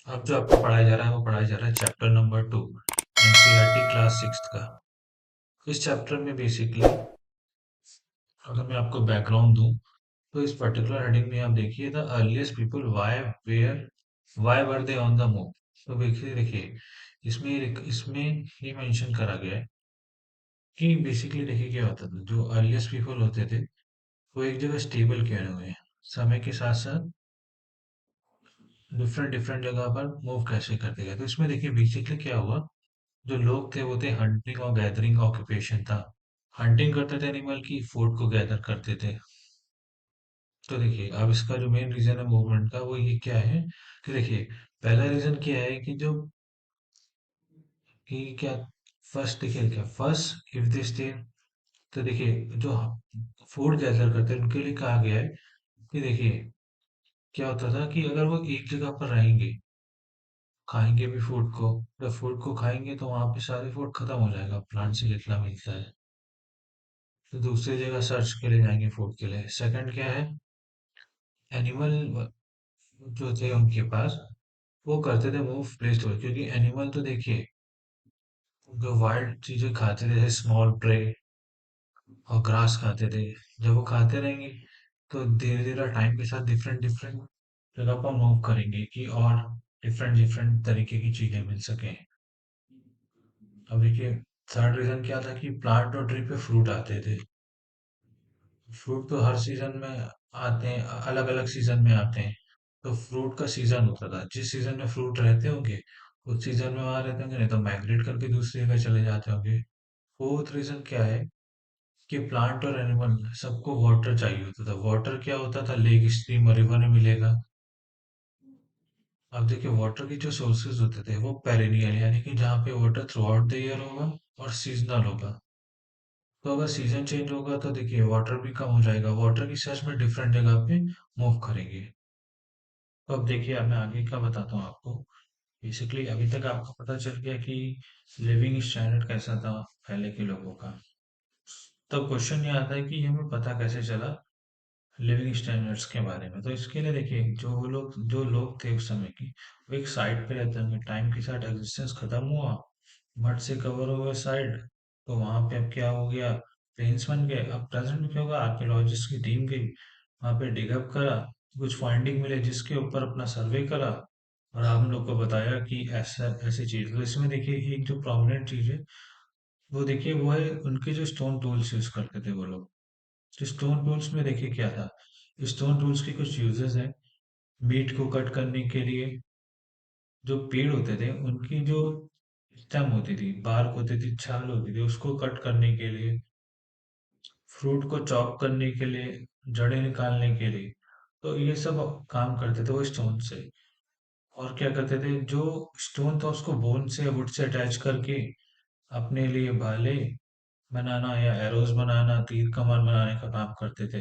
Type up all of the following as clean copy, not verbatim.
अब जो आपको पढ़ाया जा रहा है वो पढ़ाया जा रहा है चैप्टर नंबर 2 एनसीईआरटी क्लास 6 का। इस चैप्टर में बेसिकली अगर मैं आपको बैकग्राउंड दूं तो इस पर्टिकुलर हेडिंग में आप देखिए the earliest people why were they on the move. तो देखिए देखिए इसमें ये मेंशन करा गया है कि बेसिकली देखिए क्या होता था। जो अर्लीस्ट पीपल होते थे वो एक जगह स्टेबल किए हुए हैं, समय के साथ साथ डिफरेंट डिफरेंट जगह पर मूव कैसे करते गए। तो इसमें देखिए बेसिकली क्या हुआ। जो लोग थे वो थे हंटिंग और गैदरिंग ऑक्यूपेशन था। हंटिंग करते थे एनिमल की, फूड को गैदर करते थे। तो देखिए अब इसका जो मेन रीजन है मूवमेंट का वो ये क्या है कि देखिए पहला रीजन क्या है कि जो कि क्या फर्स्ट देखिए क्या फर्स्ट इफ दे स्टे। तो देखिए जो फूड गैदर करते हैं उनके लिए कहा गया है कि देखिए क्या होता था कि अगर वो एक जगह पर रहेंगे, खाएंगे भी फूड को, जब फूड को खाएंगे तो वहां पे सारे फूड खत्म हो जाएगा, प्लांट से जितना मिलता है। तो दूसरी जगह सर्च के लिए जाएंगे फूड के लिए। सेकंड क्या है, एनिमल जो थे उनके पास वो करते थे मूव प्लेस टू, क्योंकि एनिमल तो देखिए जो वाइल्ड चीजें खाते थे, स्मॉल प्रे और ग्रास खाते थे। जब वो खाते रहेंगे तो धीरे धीरे टाइम के साथ डिफरेंट डिफरेंट जगह पर मूव करेंगे कि और डिफरेंट डिफरेंट तरीके की चीजें मिल सके। अब देखिए थर्ड रीजन क्या था कि प्लांट और ट्री पे फ्रूट आते थे। फ्रूट तो हर सीजन में आते हैं, अलग अलग सीजन में आते हैं। तो फ्रूट का सीजन होता था, जिस सीजन में फ्रूट रहते होंगे उस सीजन में वहां रहते होंगे, नहीं तो माइग्रेट करके दूसरी जगह चले जाते होंगे। फोर्थ रीजन क्या है कि प्लांट और एनिमल सबको वाटर चाहिए होता था। वाटर क्या होता था, लेक स्ट्रीम और रिवर में मिलेगा। अब देखिए वाटर की जो सोर्सेज होते थे वो पेरिनियल, यानी कि जहाँ पे water through out the year होगा और सीजनल होगा। तो अगर सीजन चेंज होगा तो देखिए वाटर भी कम हो जाएगा, वाटर की सर्च में डिफरेंट जगह पे मूव करेंगे। तो अब देखिए अब मैं आगे का बताता हूँ आपको। बेसिकली अभी तक आपको पता चल गया कि लिविंग स्टैंडर्ड कैसा था पहले के लोगों का। तब क्वेश्चन ये आता है कि हमें पता कैसे चला लिविंग स्टैंडर्ड्स के बारे में। तो इसके लिए देखिए जो लोग थे उस समय की, वो एक साइड पे रहते होंगे, टाइम के साथ एग्जिस्टेंस खत्म हुआ, मड से कवर हुए साइड, तो वहां पे अब क्या हो गया, प्लेन्स बन गए। अब प्रेजेंट में क्या होगा, आर्कियोलॉजिस्ट की टीम गई वहां पे डिगअप करा, कुछ फाइंडिंग मिले जिसके ऊपर अपना सर्वे करा और आप लोग को बताया कि ऐसा ऐसी चीज। तो इसमें देखिए एक जो प्रोमिनेंट चीज है वो देखिए वो है उनके जो स्टोन टूल्स यूज करते थे वो लोग। तो स्टोन टूल्स में देखिए क्या था, स्टोन टूल्स के कुछ यूजेस हैं। मीट को कट करने के लिए जो पेड़ होते थे उनकी जो स्टेम होती थी, बार्क होती थी, छाल होती थी, उसको कट करने के लिए, फ्रूट को चॉप करने के लिए, जड़ें निकालने के लिए। तो ये सब काम करते थे वो स्टोन से। और क्या करते थे, जो स्टोन था उसको बोन से वुड से अटैच करके अपने लिए भाले बनाना या एरोज बनाना, तीर कमान बनाने का काम करते थे।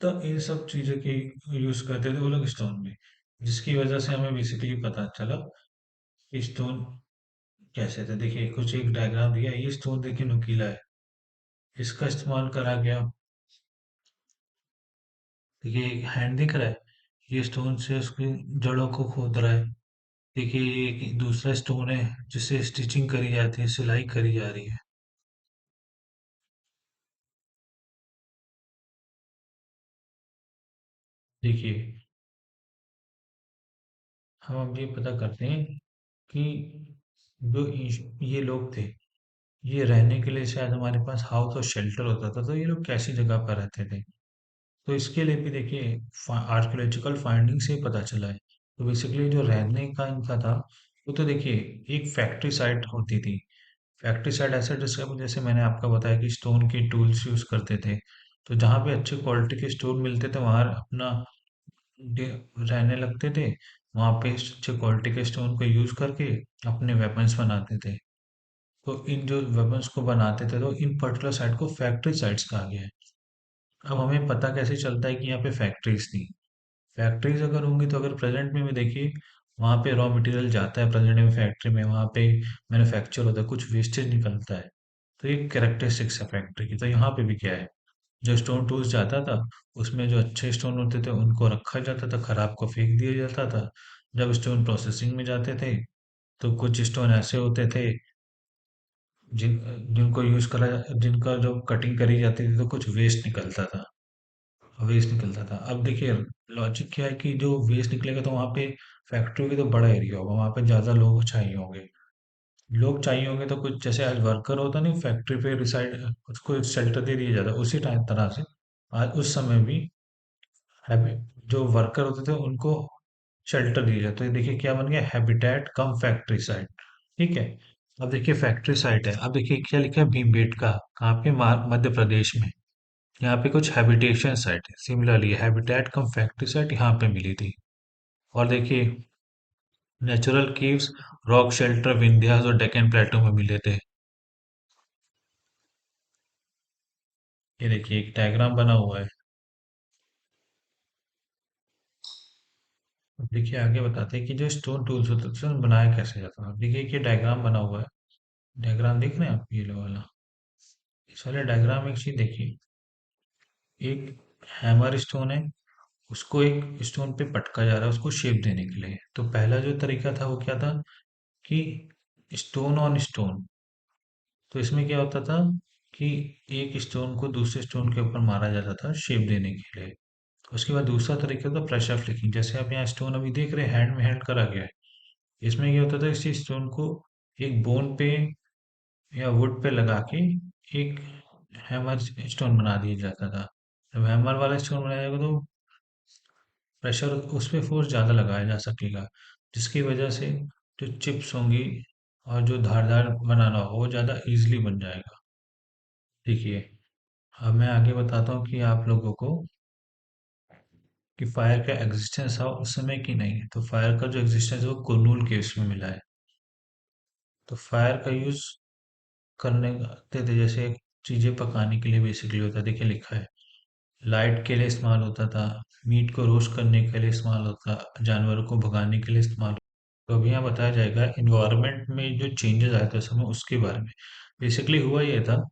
तो इन सब चीजों की यूज करते थे वो लोग स्टोन में, जिसकी वजह से हमें बेसिकली पता चला कि स्टोन कैसे थे। देखिए कुछ एक डायग्राम दिया है, ये स्टोन देखिए नुकीला है, इसका इस्तेमाल करा गया। देखिए एक हैंड दिख रहा है, ये स्टोन से उसकी जड़ों को खोद रहा है। देखिए ये एक दूसरा स्टोन है जिससे स्टिचिंग करी जाती है, सिलाई करी जा रही है। देखिए हम अब ये पता करते हैं कि ये लोग थे, ये रहने के लिए शायद हमारे पास हाउस और शेल्टर होता था, तो ये लोग कैसी जगह पर रहते थे। तो इसके लिए भी देखिए आर्कियोलॉजिकल फाइंडिंग से ही पता चला है। तो बेसिकली जो रहने का इनका था वो तो देखिए एक फैक्ट्री साइट होती थी। फैक्ट्री साइट ऐसा जिसका जैसे मैंने आपको बताया कि स्टोन की टूल्स यूज करते थे, तो जहाँ पे अच्छे क्वालिटी के स्टोन मिलते थे वहां अपना रहने लगते थे। वहां पे अच्छे क्वालिटी के स्टोन को यूज करके अपने वेपन्स बनाते थे। तो इन जो वेपन्स को बनाते थे तो इन पर्टिकुलर साइट को फैक्ट्री साइट्स कहा गया है। अब हमें पता कैसे चलता है कि यहाँ पे फैक्ट्रीज थी। फैक्ट्रीज अगर होंगी तो अगर प्रेजेंट में भी देखिए वहाँ पे रॉ मटेरियल जाता है प्रेजेंट में फैक्ट्री में, वहाँ पे मैन्युफैक्चर होता है, कुछ वेस्टेज निकलता है। तो ये कैरेक्टरिस्टिक्स है फैक्ट्री की। तो यहाँ पे भी क्या है, जो स्टोन टूल्स जाता था उसमें जो अच्छे स्टोन होते थे उनको रखा जाता था, खराब को फेंक दिया जाता था। जब स्टोन प्रोसेसिंग में जाते थे तो कुछ स्टोन ऐसे होते थे जिन जिनको यूज करा जिनका जो कटिंग करी जाती थी तो कुछ वेस्ट निकलता था। अब देखिए लॉजिक क्या है कि जो वेस्ट निकलेगा तो वहाँ पे फैक्ट्री भी तो बड़ा एरिया होगा, वहाँ पे ज़्यादा लोग चाहिए होंगे तो कुछ जैसे आज वर्कर होता नहीं फैक्ट्री पे रिसाइड उसको शेल्टर दे दिया जाता, उसी टाइम तरह से आज उस समय भी हैबि जो वर्कर होते थे उनको शेल्टर दिया जाता है। तो देखिए क्या बन गया, हैबिटेट कम फैक्ट्री साइट। ठीक है। अब देखिए फैक्ट्री साइट है, अब देखिए क्या लिखा है, भीमबेटका कहाँ पे, मध्य प्रदेश में। यहाँ पे कुछ हैबिटेशन साइट है, सिमिलरली हैबिटेट कम फैक्ट्री साइट यहाँ पे मिली थी। और देखिए नेचुरल कीव्स रॉक शेल्टर विंध्यास और डेक्कन प्लेटो में मिले थे। ये देखिए एक डायग्राम बना हुआ है। अब देखिए आगे बताते हैं कि जो स्टोन टूल्स होते थे उसमें बनाया कैसे जाता है। अब देखिए कि डायग्राम बना हुआ है, डायग्राम देख रहे हैं आप, ये वाला। इस वाले डायग्राम में एक चीज देखिए, एक हैमर स्टोन है, उसको एक स्टोन पे पटका जा रहा है उसको शेप देने के लिए। तो पहला जो तरीका था वो क्या था कि स्टोन ऑन स्टोन। तो इसमें क्या होता था कि एक स्टोन को दूसरे स्टोन के ऊपर मारा जाता था शेप देने के लिए। उसके बाद दूसरा तरीका था प्रेशर फ्लिकिंग, जैसे आप यहाँ स्टोन अभी देख रहे हैं हैंड में हैंड करा गया है। इसमें क्या होता था, इसी स्टोन को एक बोन पे या वुड पे लगा के एक हैमर स्टोन बना दिया जाता था। जब हैमर वाला स्टोन बनाया जाएगा तो प्रेशर उस पे फोर्स ज़्यादा लगाया जा सकेगा, जिसकी वजह से जो चिप्स होंगी और जो धारदार बनाना होगा वो ज़्यादा इजीली बन जाएगा। देखिए अब मैं आगे बताता हूँ कि आप लोगों को कि फायर का एग्जिस्टेंस है उस समय की नहीं है। तो फायर का जो एग्जिस्टेंस है वो कुरनूल केव्स में मिला है। तो फायर का यूज करने करते थे, जैसे चीजें पकाने के लिए बेसिकली होता है। देखिए लिखा है लाइट के लिए इस्तेमाल होता था, मीट को रोस्ट करने के लिए इस्तेमाल होता, जानवरों को भगाने के लिए इस्तेमाल होता। तो अभी यहाँ बताया जाएगा इन्वायरमेंट में जो चेंजेस आए थे उस समय उसके बारे में। बेसिकली हुआ ये था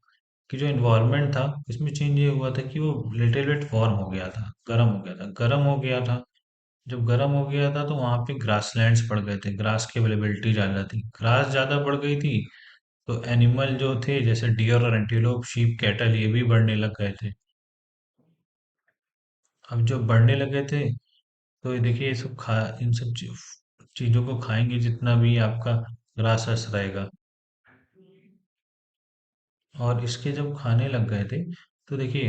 कि जो इन्वायरमेंट था इसमें चेंज ये हुआ था कि वो लिटिल बिट वार्म हो गया था, गर्म हो गया था। जब गर्म हो गया था तो वहां पे ग्रासलैंड्स पड़ गए थे, ग्रास की अवेलेबिलिटी ज्यादा थी, ग्रास ज्यादा बढ़ गई थी। तो एनिमल जो थे जैसे डियर और एंटीलोप शीप कैटल ये भी बढ़ने लग गए थे। अब जो बढ़ने लगे थे तो ये देखिए ये सब खा इन सब चीजों को खाएंगे जितना भी आपका ग्रास रहेगा। और इसके जब खाने लग गए थे तो देखिए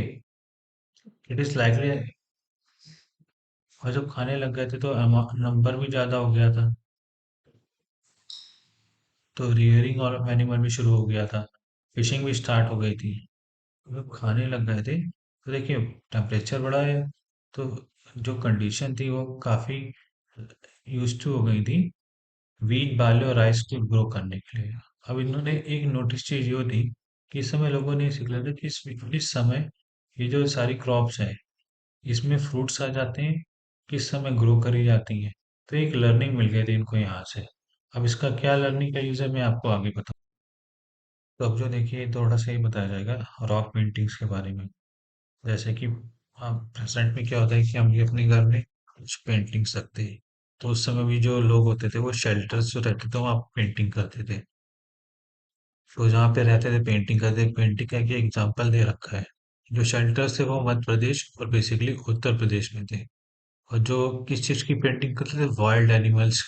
इट इज लाइकली, और जब खाने लग गए थे तो नंबर भी ज्यादा हो गया था, तो रियरिंग और एनिमल भी शुरू हो गया था, फिशिंग भी स्टार्ट हो गई थी। जब खाने लग गए थे तो देखिए टेम्परेचर बढ़ा है, तो जो कंडीशन थी वो काफी यूज टू हो गई थी वीट बार्ले और राइस को ग्रो करने के लिए। अब इन्होंने एक नोटिस चीज ये थी कि इस समय लोगों ने सीख लिया था कि इस समय ये जो सारी क्रॉप्स हैं इसमें फ्रूट्स आ जाते हैं, किस समय ग्रो करी जाती हैं। तो एक लर्निंग मिल गई थी इनको यहाँ से। अब इसका क्या लर्निंग का यूज है मैं आपको आगे बताऊँ। तो अब जो देखिए थोड़ा सा ही बताया जाएगा रॉक पेंटिंग्स के बारे में। जैसे कि आप प्रेजेंट में क्या होता है कि हम भी अपने घर में कुछ पेंटिंग्स रखते हैं, तो उस समय भी जो लोग होते थे वो शेल्टर्स जो रहते थे वहाँ पेंटिंग करते थे। तो जहाँ पे रहते थे पेंटिंग करते, पेंटिंग का एक एग्जाम्पल दे रखा है। जो शेल्टर्स थे वो मध्य प्रदेश और बेसिकली उत्तर प्रदेश में थे। और जो किस चीज की पेंटिंग करते थे, वाइल्ड एनिमल्स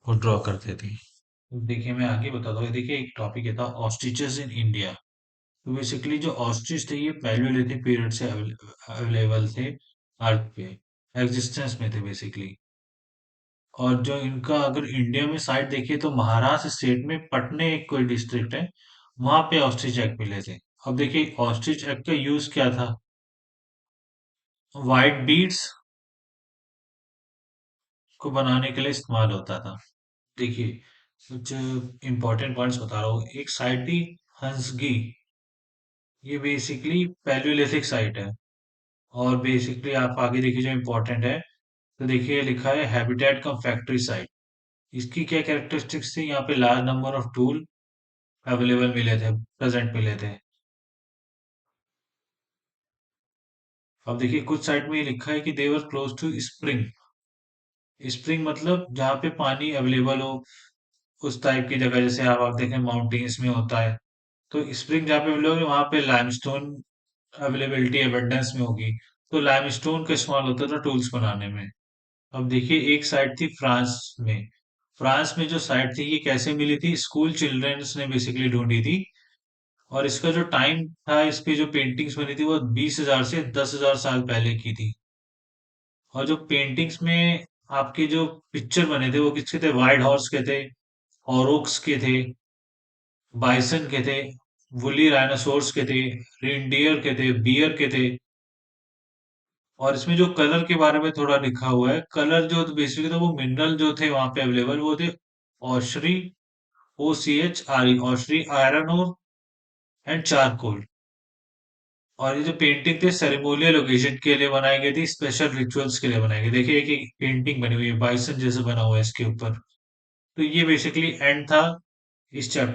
को ड्रॉ करते थे। तो देखिए मैं आगे बताता हूँ, देखिए एक टॉपिक था ऑस्ट्रिचेस इन इंडिया। तो बेसिकली जो ऑस्ट्रिच थे ये पैलियोलिथिक पीरियड से अवेलेबल थे अर्थ पे, एग्जिस्टेंस में थे बेसिकली। और जो इनका अगर इंडिया में साइड देखिए तो महाराष्ट्र स्टेट में पटने एक कोई डिस्ट्रिक्ट है, वहां पे ऑस्ट्रिच एग मिले थे। अब देखिए ऑस्ट्रिच एग का यूज क्या था, व्हाइट बीड्स को बनाने के लिए इस्तेमाल होता था। देखिए कुछ इंपॉर्टेंट पॉइंट्स बता रहा हूँ। एक साइट थी हंसगी, ये बेसिकली पैलियोलिथिक साइट है। और बेसिकली आप आगे देखिए जो इम्पोर्टेंट है, तो देखिए लिखा है हैबिटेट कम फैक्ट्री साइट। इसकी क्या कैरेक्टरिस्टिक्स थी, यहाँ पे large number of tool available मिले थे, प्रेजेंट मिले थे। अब देखिए कुछ साइट में ये लिखा है कि देवर क्लोज टू स्प्रिंग, स्प्रिंग मतलब जहाँ पे पानी अवेलेबल हो, उस टाइप की जगह, जैसे आप देखें माउंटेन्स में होता है। तो स्प्रिंग जहाँ पे अवेलेबल होगी वहां पे लाइमस्टोन अवेलेबिलिटी एबंडेंस में होगी। तो लाइमस्टोन का इस्तेमाल होता था टूल्स बनाने में। अब देखिए, एक साइट थी फ्रांस में। फ्रांस में जो साइट थी ये कैसे मिली थी, स्कूल चिल्ड्रंस ने बेसिकली ढूंढी थी। और इसका जो टाइम था, इस पे जो पेंटिंग्स बनी थी वो 20,000 से 10,000 साल पहले की थी। और जो पेंटिंग्स में आपके जो पिक्चर बने थे वो किसके थे, वाइल्ड हॉर्स के थे, औरोक्स के थे, बाइसन के थे, वुली राइनोसोर्स के थे, रेनडियर के थे, बियर के थे। और इसमें जो कलर के बारे में थोड़ा लिखा हुआ है, कलर जो बेसिकली तो वो मिनरल जो थे वहां पे अवेलेबल वो थे, ऑशरी, OCHRE, ऑशरी, आयरन और एंड चारकोल। और ये जो पेंटिंग थी सेरेमोनियल ओकेजन के लिए बनाई गई थी, स्पेशल रिचुअल्स के लिए बनाई गई। देखिए एक पेंटिंग बनी हुई है बाइसन जैसे बना हुआ है इसके ऊपर। तो ये बेसिकली एंड था इस चैप्टर